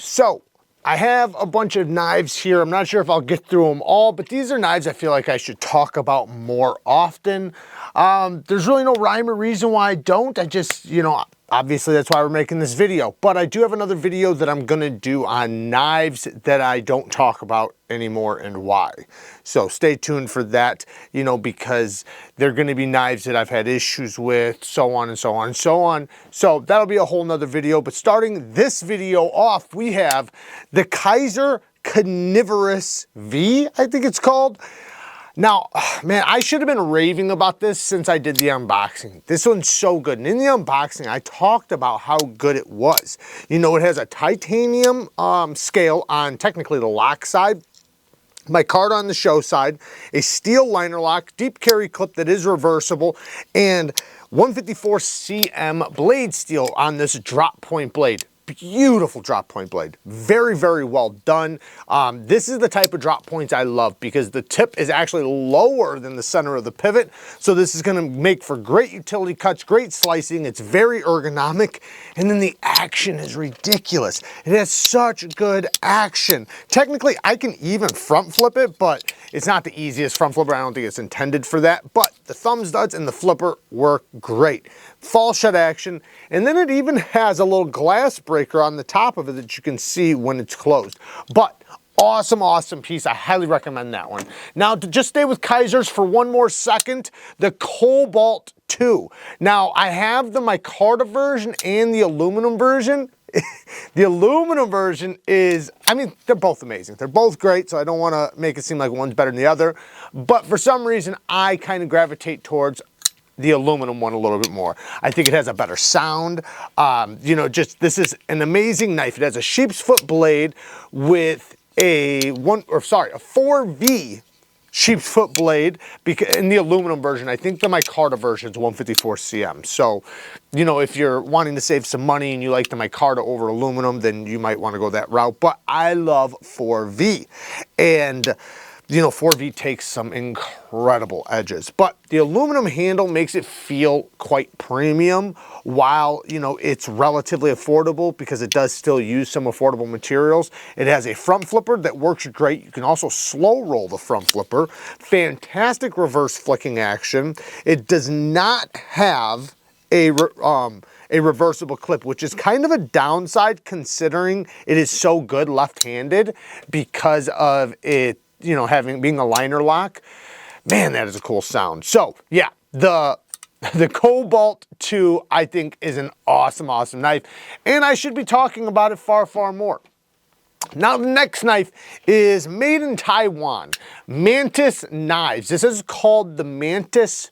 So I have a bunch of knives here. I'm not sure if I'll get through them all, but these are knives I feel like I should talk about more often. There's really no rhyme or reason why I don't. I just, you know, obviously that's why we're making this video. But I do have another video that I'm gonna do on knives that I don't talk about anymore and why. So stay tuned for that, you know, because they're gonna be knives that I've had issues with, so on and so on and so on. So that'll be a whole nother video. But starting this video off, we have the Kaiser Carnivorous V, I think it's called. Now, man, I should have been raving about this since I did the unboxing. This one's so good. And in the unboxing, I talked about how good it was. You know, it has a titanium scale on technically the lock side, micarta on the show side, a steel liner lock, deep carry clip that is reversible, and 154 cm blade steel on this drop point blade. Beautiful drop point blade. Very, very well done. This is the type of drop points I love because the tip is actually lower than the center of the pivot. So this is gonna make for great utility cuts, great slicing. It's very ergonomic. And then the action is ridiculous. It has such good action. Technically, I can even front flip it, but it's not the easiest front flipper. I don't think it's intended for that, but the thumb studs and the flipper work great. Fall shut action, and then it even has a little glass breaker on the top of it that you can see when it's closed. But awesome, awesome piece. I highly recommend that one. Now, to just stay with Kaisers for one more second, the KOBOLD 2. Now, I have the micarta version and the aluminum version. The aluminum version is, I mean, they're both amazing. They're both great, so I don't want to make it seem like one's better than the other. But for some reason, I kind of gravitate towards the aluminum one a little bit more. I think it has a better sound. You know, just this is an amazing knife. It has a sheep's foot blade with a 4V sheep's foot blade. Because in the aluminum version, I think the micarta version is 154 cm. So, you know, if you're wanting to save some money and you like the micarta over aluminum, then you might want to go that route. But I love 4V, and you know, 4V takes some incredible edges, but the aluminum handle makes it feel quite premium while, you know, it's relatively affordable because it does still use some affordable materials. It has a front flipper that works great. You can also slow roll the front flipper. Fantastic reverse flicking action. It does not have a reversible clip, which is kind of a downside considering it is so good left-handed because of it, you know, being a liner lock. Man, that is a cool sound. So yeah, the KOBOLD 2, I think, is an awesome, awesome knife, and I should be talking about it far, far more. Now the next knife is made in Taiwan, Mantis knives. This is called the Mantis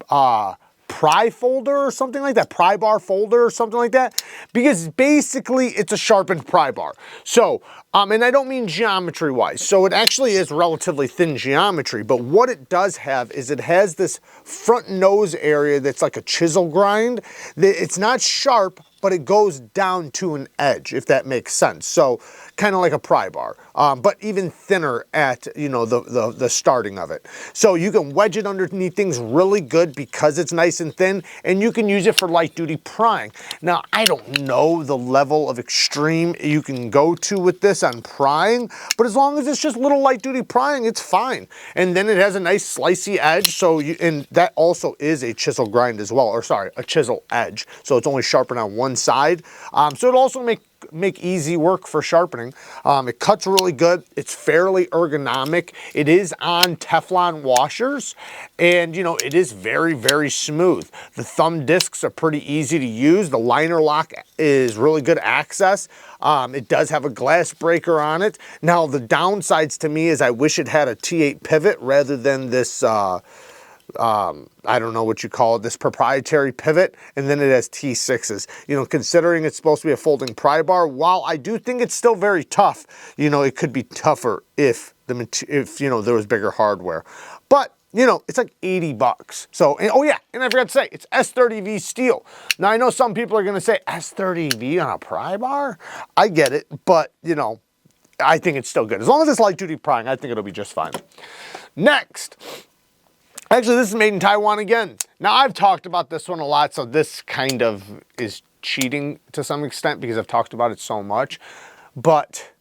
pry folder or something like that, PRYBAR folder or something like that, because basically it's a sharpened PRYBAR. So, and I don't mean geometry wise, so it actually is relatively thin geometry, but what it does have is it has this front nose area that's like a chisel grind. It's not sharp, but it goes down to an edge, if that makes sense. So kind of like a PRYBAR, but even thinner at, you know, the starting of it. So you can wedge it underneath things really good because it's nice and thin, and you can use it for light duty prying. Now, I don't know the level of extreme you can go to with this on prying, but as long as it's just little light duty prying, it's fine. And then it has a nice slicey edge, so and that also is a chisel grind as well, or sorry, a chisel edge. So it's only sharpened on one side. So it'll also make easy work for sharpening. It cuts really good. It's fairly ergonomic. It is on Teflon washers, and you know, it is very, very smooth. The thumb discs are pretty easy to use. The liner lock is really good access. It does have a glass breaker on it. Now the downsides to me is I wish it had a T8 pivot rather than this I don't know what you call it, this proprietary pivot, and then it has T6s. You know, considering it's supposed to be a folding PRYBAR, while I do think it's still very tough, you know, it could be tougher if you know, there was bigger hardware. But you know, it's like 80 bucks. So, and, oh yeah, and I forgot to say, it's S30V steel. Now I know some people are gonna say S30V on a PRYBAR. I get it, but you know, I think it's still good. As long as it's light duty prying, I think it'll be just fine. Next. Actually, this is made in Taiwan again. Now, I've talked about this one a lot, so this kind of is cheating to some extent because I've talked about it so much. but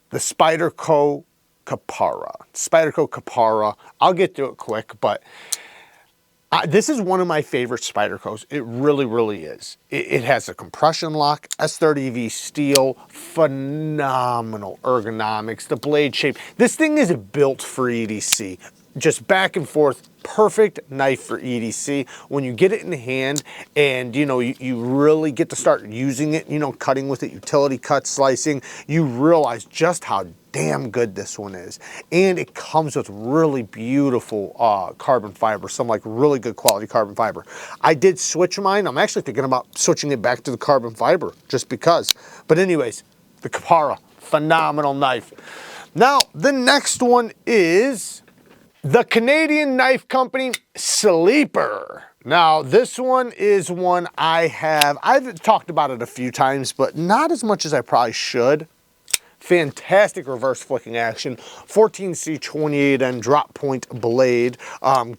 the Spyderco KAPARA. I'll get through it quick, but this is one of my favorite Spydercos. It really, really is. It has a compression lock, S30V steel, phenomenal ergonomics, the blade shape. This thing is built for EDC. Just back and forth, perfect knife for EDC. When you get it in hand and you really get to start using it, cutting with it, utility cut, slicing, you realize just how damn good this one is. And it comes with really beautiful carbon fiber, some like really good quality carbon fiber. I did switch mine. I'm actually thinking about switching it back to the carbon fiber just because. But anyways, the KAPARA, phenomenal knife. Now, the next one is the Canadian knife company Sleeper. Now, this one is one I've talked about it a few times, but not as much as I probably should. Fantastic reverse flicking action, 14C28N drop point blade,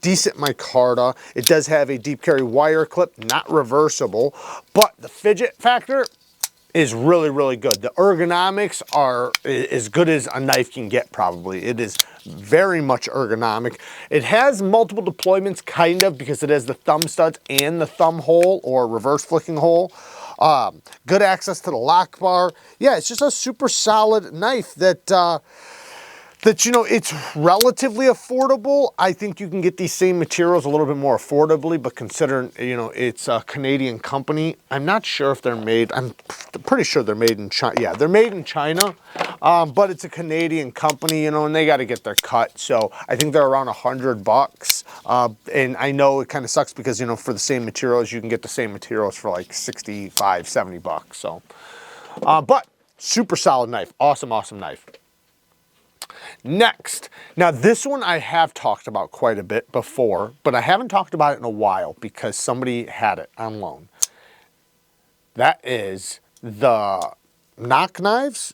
decent micarta. It does have a deep carry wire clip, not reversible, but the fidget factor is really, really good. The ergonomics are as good as a knife can get, probably. It is very much ergonomic. It has multiple deployments, kind of, because it has the thumb studs and the thumb hole or reverse flicking hole. Good access to the lock bar. Yeah, it's just a super solid knife that it's relatively affordable. I think you can get these same materials a little bit more affordably, but considering, it's a Canadian company, I'm not sure if they're made, I'm pretty sure they're made in China. Yeah, they're made in China, but it's a Canadian company, and they got to get their cut. So I think they're around $100. And I know it kind of sucks because, for the same materials, you can get the same materials for like 65, 70 bucks. So, but super solid knife. Awesome, awesome knife. Next, now this one I have talked about quite a bit before, but I haven't talked about it in a while because somebody had it on loan. That is the Knock Knives,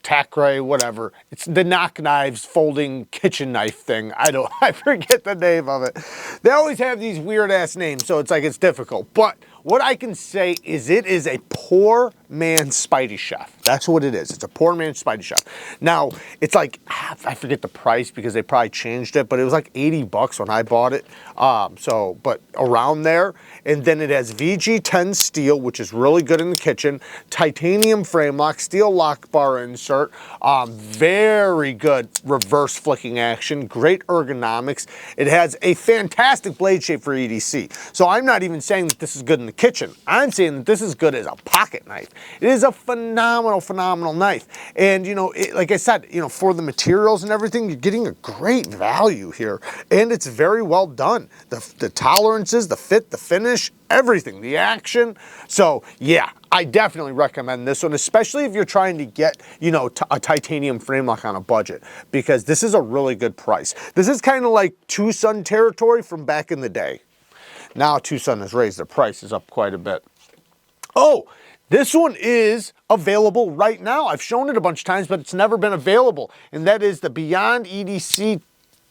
Tacray, whatever. It's the Knock Knives folding kitchen knife thing. I forget the name of it. They always have these weird ass names, so it's difficult. But what I can say is it is a poor man's Spidey chef. That's what it is. It's a poor man's Spidey chef. Now, it's like, I forget the price because they probably changed it, but it was like 80 bucks when I bought it. But around there. And then it has VG10 steel, which is really good in the kitchen. Titanium frame lock, steel lock bar insert. Very good reverse flicking action. Great ergonomics. It has a fantastic blade shape for EDC. So I'm not even saying that this is good in the kitchen. I'm saying that this is good as a pocket knife. It is a phenomenal knife. And, like I said, for the materials and everything, you're getting a great value here. And it's very well done. The tolerances, the fit, the finish, everything, the action. So yeah, I definitely recommend this one, especially if you're trying to get, a titanium frame lock on a budget, because this is a really good price. This is kind of like Tucson territory from back in the day. Now Tucson has raised their prices up quite a bit. Oh, this one is available right now. I've shown it a bunch of times, but it's never been available. And that is the BYOND EDC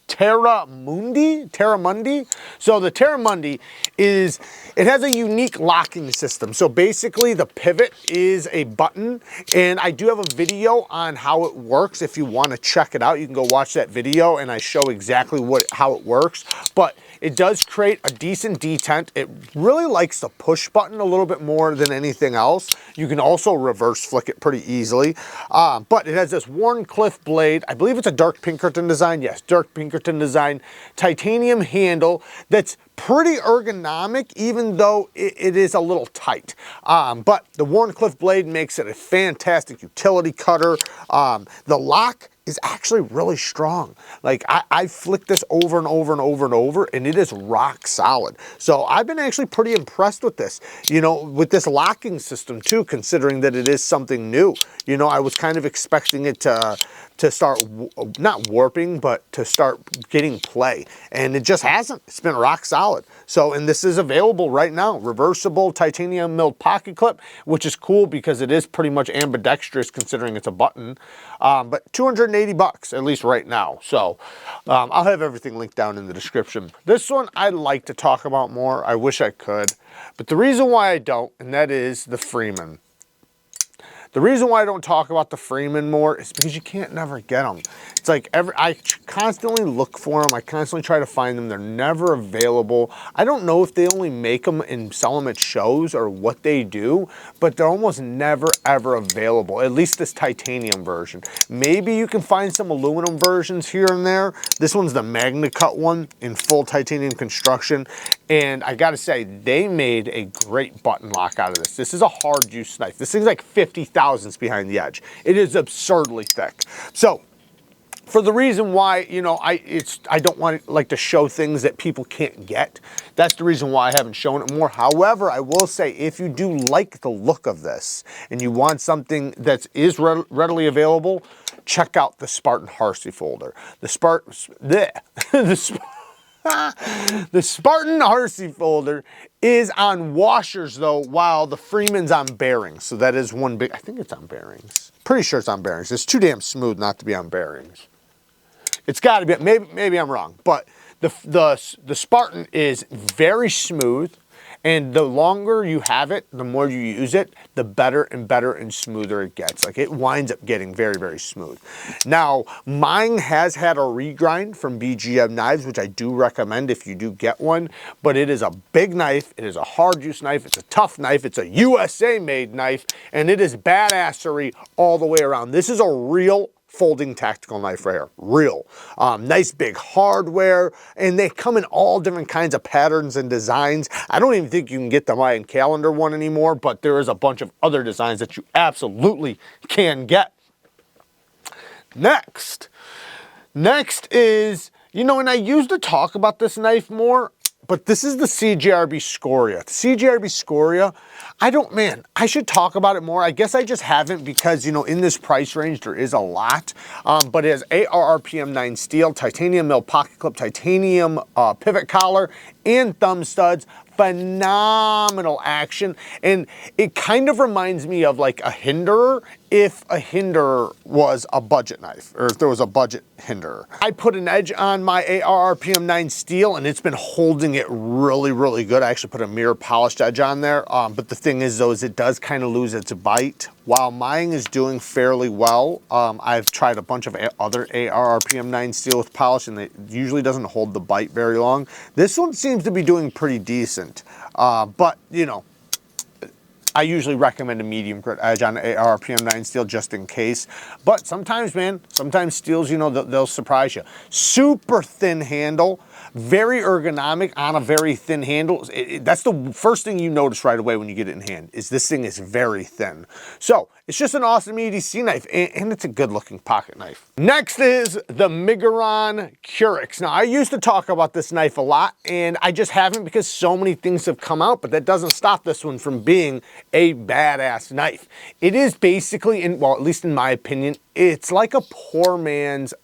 Terramundi. So the Terramundi it has a unique locking system. So basically the pivot is a button, and I do have a video on how it works. If you want to check it out, you can go watch that video and I show exactly how it works. But it does create a decent detent. It really likes the push button a little bit more than anything else. You can also reverse flick it pretty easily. But it has this Wharncliffe blade. I believe it's a dark Pinkerton design. Yes, dark Pinkerton design. Titanium handle that's pretty ergonomic, even though it is a little tight. But the Wharncliffe blade makes it a fantastic utility cutter. The lock is actually really strong. Like I flicked this over and over and over and over, and it is rock solid. So I've been actually pretty impressed with this, with this locking system too, considering that it is something new. I was kind of expecting it to start, not warping, but to start getting play. And it just hasn't. It's been rock solid. So, and this is available right now. Reversible titanium milled pocket clip, which is cool because it is pretty much ambidextrous considering it's a button. But 280 bucks, at least right now. So, I'll have everything linked down in the description. This one I'd like to talk about more. I wish I could. But the reason why I don't, and that is the Freeman. The reason why I don't talk about the Freeman more is because you can't never get them. It's like I constantly look for them. I constantly try to find them. They're never available. I don't know if they only make them and sell them at shows or what they do, but they're almost never ever available, at least this titanium version. Maybe you can find some aluminum versions here and there. This one's the Magna Cut one in full titanium construction. And I gotta say, they made a great button lock out of this. This is a hard use knife. This thing's like 50 thousandths behind the edge. It is absurdly thick. So, for the reason why, you know, I don't want to like to show things that people can't get. That's the reason why I haven't shown it more. However, I will say if you do like the look of this and you want something that is readily available, check out the Spartan HARSEY folder. The Spartan HARSEY folder is on washers though, while the Freeman's on bearings. So that is one big, I think it's on bearings. Pretty sure it's on bearings. It's too damn smooth not to be on bearings. It's got to be, maybe I'm wrong, but the Spartan is very smooth, and the longer you have it, the more you use it, the better and smoother it gets. Like it winds up getting very, very smooth. Now, mine has had a regrind from BGM knives, which I do recommend if you do get one, but it is a big knife. It is a hard use knife. It's a tough knife. It's a USA made knife, and it is badassery all the way around. This is a real folding tactical knife right here, real. Nice big hardware, and they come in all different kinds of patterns and designs. I don't even think you can get the Mayan calendar one anymore, but there is a bunch of other designs that you absolutely can get. Next is, you know, and I used to talk about this knife more, but this is the CJRB Scaoria. The CJRB Scaoria, I should talk about it more. I guess I just haven't because, you know, in this price range, there is a lot. But it has ARRPM9 steel, titanium mill pocket clip, titanium pivot collar, and thumb studs. Phenomenal action. And it kind of reminds me of like a hinderer, if a hinderer was a budget knife, or if there was a budget hinderer. I put an edge on my ARRPM9 steel, and it's been holding it really, really good. I actually put a mirror polished edge on there. But the thing is though, is it does kind of lose its bite. While mine is doing fairly well, I've tried a bunch of other ARRPM9 steel with polish, and it usually doesn't hold the bite very long. This one seems to be doing pretty decent. But, you know, I usually recommend a medium grit edge on ARPM9 steel just in case. But sometimes, man, sometimes steels, you know, they'll surprise you. Super thin handle, very ergonomic on a very thin handle. That's the first thing you notice right away when you get it in hand, is this thing is very thin. So it's just an awesome EDC knife, and it's a good looking pocket knife. Next is the MIGURON Curex. Now, I used to talk about this knife a lot, and I just haven't because so many things have come out, but that doesn't stop this one from being a badass knife. It is basically, well, at least in my opinion, it's like a poor man's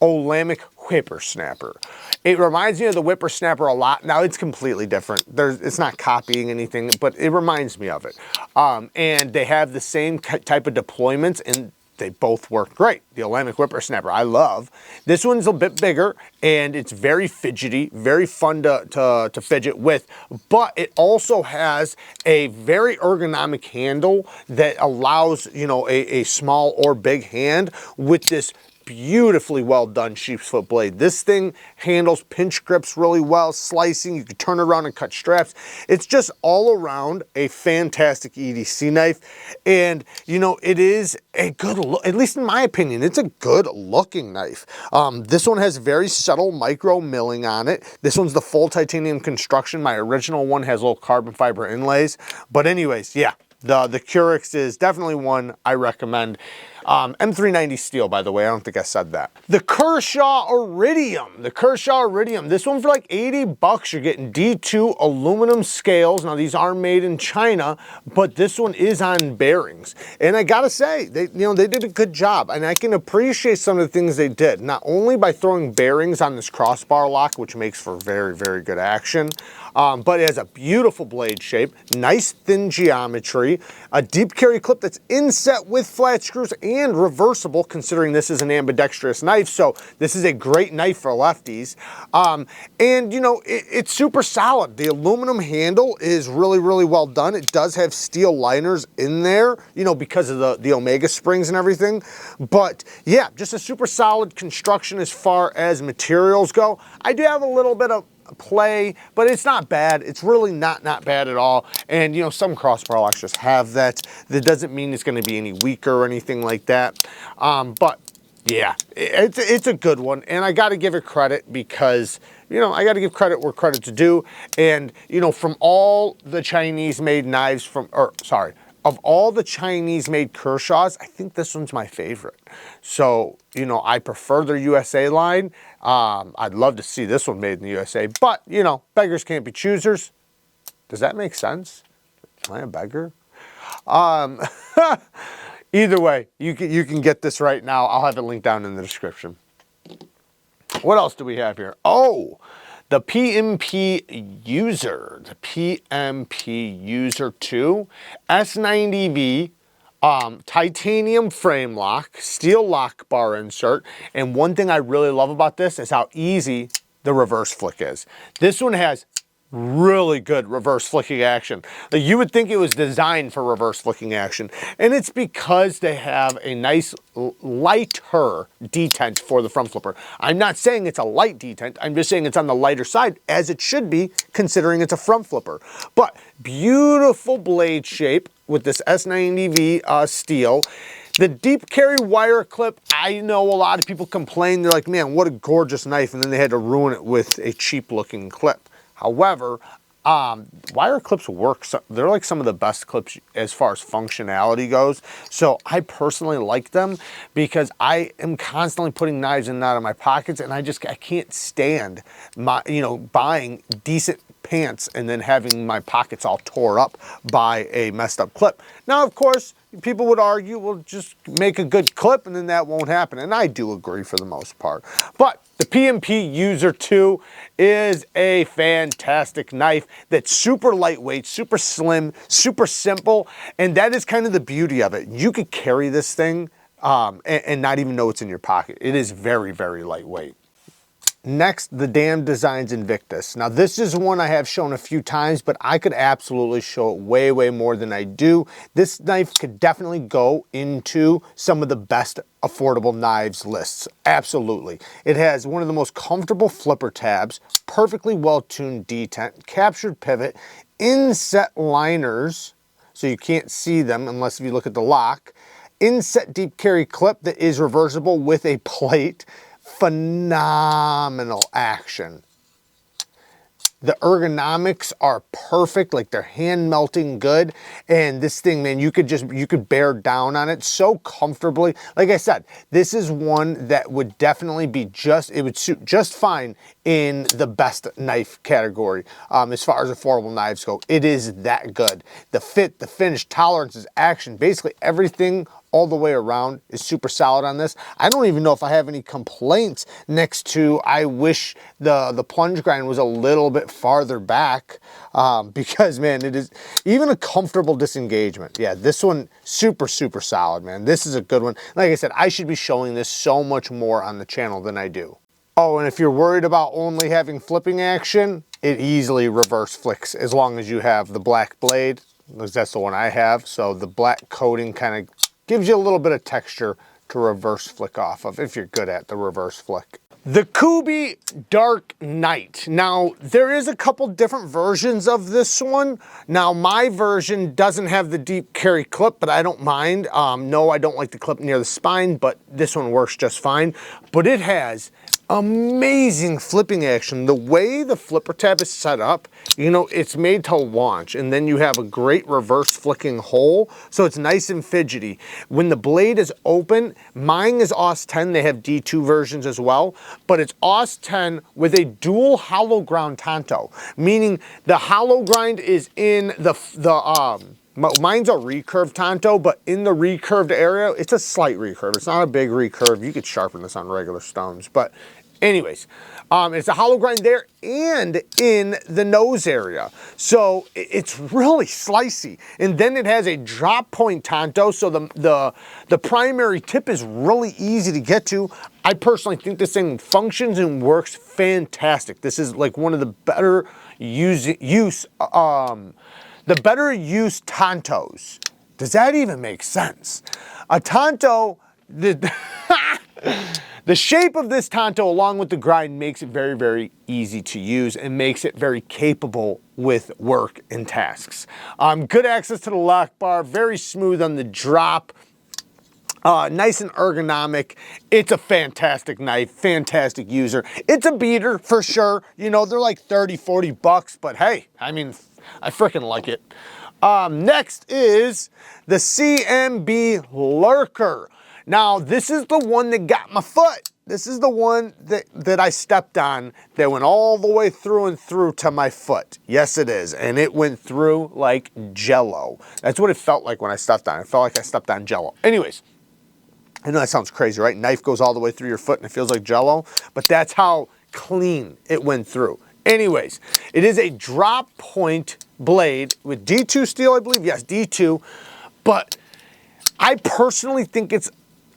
Olamic whippersnapper. It reminds me of the whippersnapper a lot. Now it's completely different. It's not copying anything, but it reminds me of it. And they have the same type of deployments, and they both work great. The Olamic whippersnapper I love. This one's a bit bigger, and it's very fidgety, very fun to fidget with, but it also has a very ergonomic handle that allows, you know, a small or big hand with this beautifully well done sheep's foot blade. This thing handles pinch grips really well, slicing, you can turn it around and cut straps. It's just all around a fantastic EDC knife, and you know, it is a good look, at least in my opinion, it's a good looking knife. This one has very subtle micro milling on it. This one's the full titanium construction. My original one has little carbon fiber inlays, but anyways, yeah, the Curex is definitely one I recommend. M390 steel, by the way, I don't think I said that. The Kershaw Iridium. The Kershaw Iridium. This one for like 80 bucks, you're getting D2 aluminum scales. Now these are made in China, but this one is on bearings. And I gotta say, they did a good job, and I can appreciate some of the things they did. Not only by throwing bearings on this crossbar lock, which makes for very, very good action, but it has a beautiful blade shape, nice thin geometry, a deep carry clip that's inset with flat screws and reversible, considering this is an ambidextrous knife. So this is a great knife for lefties. And you know, it's super solid. The aluminum handle is really, really well done. It does have steel liners in there, you know, because of the Omega springs and everything. But yeah, just a super solid construction as far as materials go. I do have a little bit of play, but it's not bad. It's really not bad at all. And you know, some crossbar locks just have that. That doesn't mean it's going to be any weaker or anything like that. But yeah, it's a good one, and I got to give it credit because, you know, I got to give credit where credit's due. And you know, from all the Chinese-made knives of all the Chinese-made Kershaws, I think this one's my favorite. So, you know, I prefer their USA line. I'd love to see this one made in the USA, but, you know, beggars can't be choosers. Does that make sense? Am I a beggar? Either way, you can get this right now. I'll have it linked down in the description. What else do we have here? Oh, the PMP User, the PMP User 2, S90V, titanium frame lock, steel lock bar insert, and one thing I really love about this is how easy the reverse flick is. This one has really good reverse flicking action. Like, you would think it was designed for reverse flicking action, and it's because they have a nice lighter detent for the front flipper. I'm not saying it's a light detent, I'm just saying it's on the lighter side, as it should be considering it's a front flipper. But beautiful blade shape with this S90V steel. The deep carry wire clip, I know a lot of people complain, they're like, man, what a gorgeous knife, and then they had to ruin it with a cheap looking clip. However, wire clips work. So they're like some of the best clips as far as functionality goes. So I personally like them because I am constantly putting knives in and out of my pockets, and I can't stand buying decent pants and then having my pockets all tore up by a messed up clip. Now, of course, people would argue, well, just make a good clip and then that won't happen. And I do agree for the most part. But the PMP User 2 is a fantastic knife that's super lightweight, super slim, super simple. And that is kind of the beauty of it. You could carry this thing and not even know it's in your pocket. It is very, very lightweight. Next, the damn Design Invictus. Now, this is one I have shown a few times, but I could absolutely show it way, way more than I do. This knife could definitely go into some of the best affordable knives lists. Absolutely. It has one of the most comfortable flipper tabs, perfectly well-tuned detent, captured pivot, inset liners, so you can't see them unless if you look at the lock, inset deep carry clip that is reversible with a plate. Phenomenal action. The ergonomics are perfect, like they're hand melting good. And this thing, man, you could bear down on it so comfortably. Like I said, this is one that would definitely be it would suit just fine in the best knife category. As far as affordable knives go, it is that good. The fit, the finish, tolerances, action, basically everything all the way around is super solid on this. I don't even know if I have any complaints next to, I wish the plunge grind was a little bit farther back because, man, it is even a comfortable disengagement. Yeah, this one, super, super solid, man. This is a good one. Like I said, I should be showing this so much more on the channel than I do. Oh, and if you're worried about only having flipping action, it easily reverse flicks as long as you have the black blade, because that's the one I have. So the black coating kind of gives you a little bit of texture to reverse flick off of if you're good at the reverse flick. The KUBEY Dark Knight. Now, there is a couple different versions of this one. Now, my version doesn't have the deep carry clip, but I don't mind. No, I don't like the clip near the spine, but this one works just fine. But it has amazing flipping action. The way the flipper tab is set up, you know, it's made to launch, and then you have a great reverse flicking hole, so it's nice and fidgety. When the blade is open, mine is AUS 10, they have D2 versions as well, but it's AUS 10 with a dual hollow ground tanto, meaning the hollow grind is in mine's a recurve tanto, but in the recurved area, it's a slight recurve. It's not a big recurve. You could sharpen this on regular stones, but anyways, It's a hollow grind there and in the nose area. So it's really slicey. And then it has a drop point tanto, so the primary tip is really easy to get to. I personally think this thing functions and works fantastic. This is like one of the better use tantos. Does that even make sense? A tanto, the shape of this tanto along with the grind makes it very, very easy to use and makes it very capable with work and tasks. Good access to the lock bar, very smooth on the drop. Nice and ergonomic. It's a fantastic knife, fantastic user. It's a beater for sure. You know, they're like 30, 40 bucks, but hey, I mean, I freaking like it. Next is the CMB Lurker. Now, this is the one that got my foot. This is the one that I stepped on that went all the way through and through to my foot. Yes, it is. And it went through like Jello. That's what it felt like when I stepped on it. It felt like I stepped on Jello. Anyways, I know that sounds crazy, right? Knife goes all the way through your foot and it feels like Jello, but that's how clean it went through. Anyways, it is a drop point blade with D2 steel, I believe. Yes, D2. But I personally think it's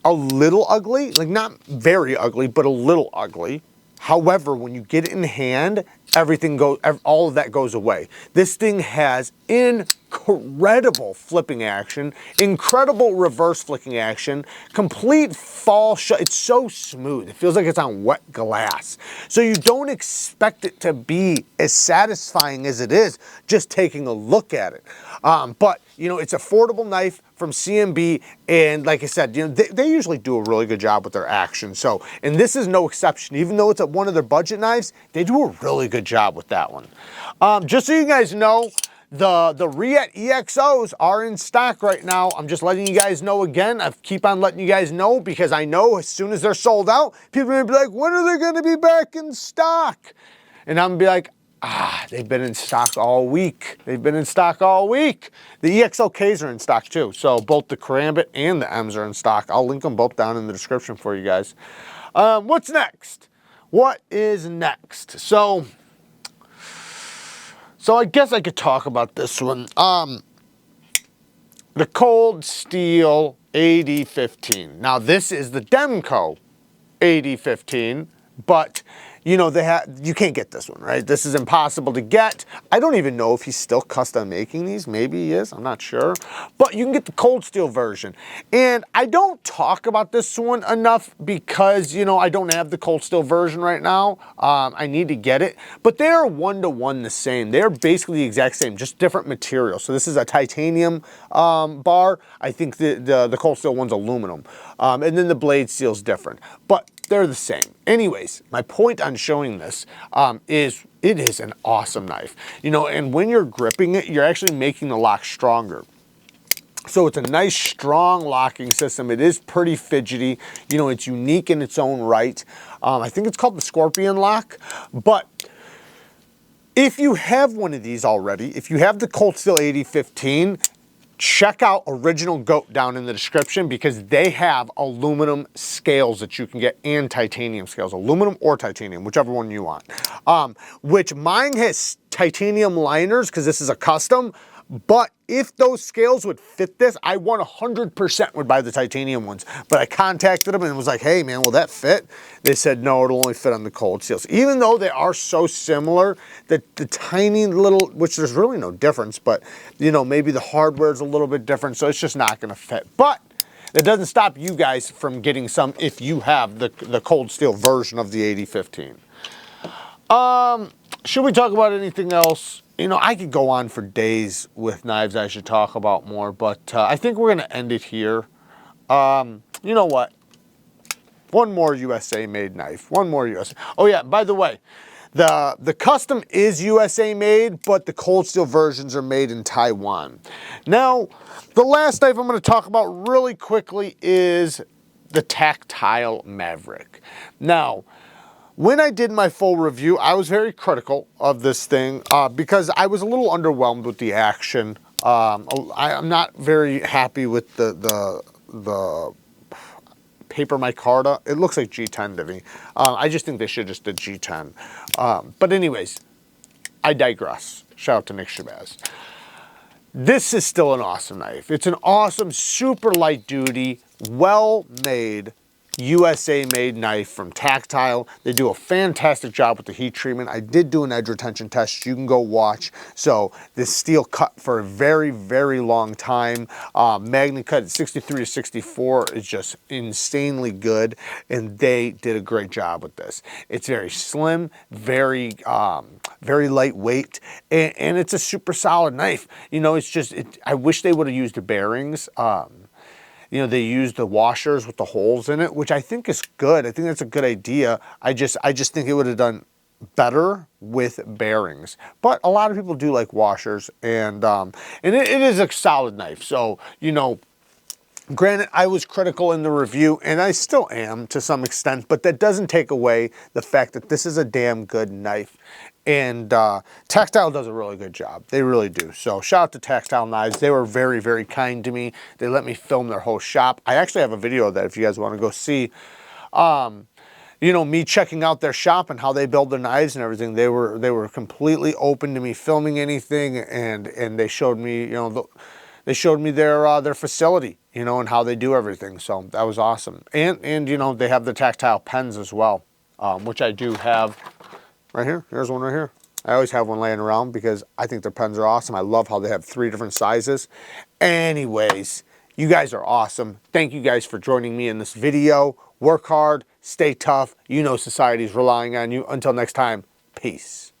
a little ugly, like not very ugly, but a little ugly. However, when you get it in hand, all of that goes away. This thing has incredible flipping action, incredible reverse flicking action, complete fall shut. It's so smooth. It feels like it's on wet glass. So you don't expect it to be as satisfying as it is just taking a look at it. But you know, it's an affordable knife from CMB, and like I said, you know, they usually do a really good job with their action. So, and this is no exception. Even though it's one of their budget knives, they do a really good job with that one. Just so you guys know, the REATE EXOs are in stock right now. I'm just letting you guys know again. I keep on letting you guys know because I know as soon as they're sold out, people are gonna be like, when are they gonna be back in stock? And I'm gonna be like, they've been in stock all week. They've been in stock all week. The EXO-Ks are in stock too. So both the Karambit and the Ms are in stock. I'll link them both down in the description for you guys. What's next? What is next? So I guess I could talk about this one. The Cold Steel AD15. Now this is the Demco AD15, but you know, you can't get this one, right? This is impossible to get. I don't even know if he's still custom making these. Maybe he is, I'm not sure. But you can get the cold steel version. And I don't talk about this one enough because, you know, I don't have the cold steel version right now. I need to get it. But they're one-to-one the same. They're basically the exact same, just different material. So this is a titanium bar. I think the cold steel one's aluminum. And then the blade steel's different. But they're the same. Anyways, my point on showing this is it is an awesome knife. You know, and when you're gripping it, you're actually making the lock stronger. So it's a nice, strong locking system. It is pretty fidgety. You know, it's unique in its own right. I think it's called the Scorpion lock. But if you have one of these already, if you have the Cold Steel AD15, check out Original Goat down in the description because they have aluminum scales that you can get and titanium scales, aluminum or titanium, whichever one you want. Which mine has titanium liners because this is a custom, but if those scales would fit this, I 100% would buy the titanium ones. But I contacted them and was like, hey man, will that fit? They said, no, it'll only fit on the cold steels. Even though they are so similar, the tiny little, which there's really no difference, but you know, maybe the hardware is a little bit different, so it's just not gonna fit. But it doesn't stop you guys from getting some if you have the cold steel version of the AD15. Should we talk about anything else? You know, I could go on for days with knives I should talk about more, but I think we're going to end it here. You know what? One more USA made knife. One more USA. Oh yeah, by the way, the custom is USA made, but the cold steel versions are made in Taiwan. Now, the last knife I'm going to talk about really quickly is the Tactile Maverick. Now, when I did my full review, I was very critical of this thing because I was a little underwhelmed with the action. I'm not very happy with the paper micarta. It looks like G10 to me. I just think they should just did G10. But anyways, I digress. Shout out to Nick Shabazz. This is still an awesome knife. It's an awesome, super light duty, well-made, USA-made knife from Tactile. They do a fantastic job with the heat treatment. I did do an edge retention test. You can go watch. So this steel cut for a very, very long time. Magnet cut at 63 to 64 is just insanely good, and they did a great job with this. It's very slim, very lightweight, and it's a super solid knife. You know, it's just, I wish they would have used the bearings. You know, they used the washers with the holes in it, which I think is good. I think that's a good idea. I just think it would have done better with bearings. But a lot of people do like washers, and it is a solid knife. So, you know, granted, I was critical in the review, and I still am to some extent, but that doesn't take away the fact that this is a damn good knife. And Tactile does a really good job. They really do. So shout out to Tactile Knives. They were very, very kind to me. They let me film their whole shop. I actually have a video of that if you guys want to go see. You know, me checking out their shop and how they build their knives and everything. They were completely open to me filming anything, and they showed me, you know, they showed me their facility, you know, and how they do everything. So that was awesome. And you know, they have the Tactile pens as well, which I do have. Right here, here's one right here. I always have one laying around because I think their pens are awesome. I love how they have 3 different sizes. Anyways, you guys are awesome. Thank you guys for joining me in this video. Work hard, stay tough. You know society's relying on you. Until next time, peace.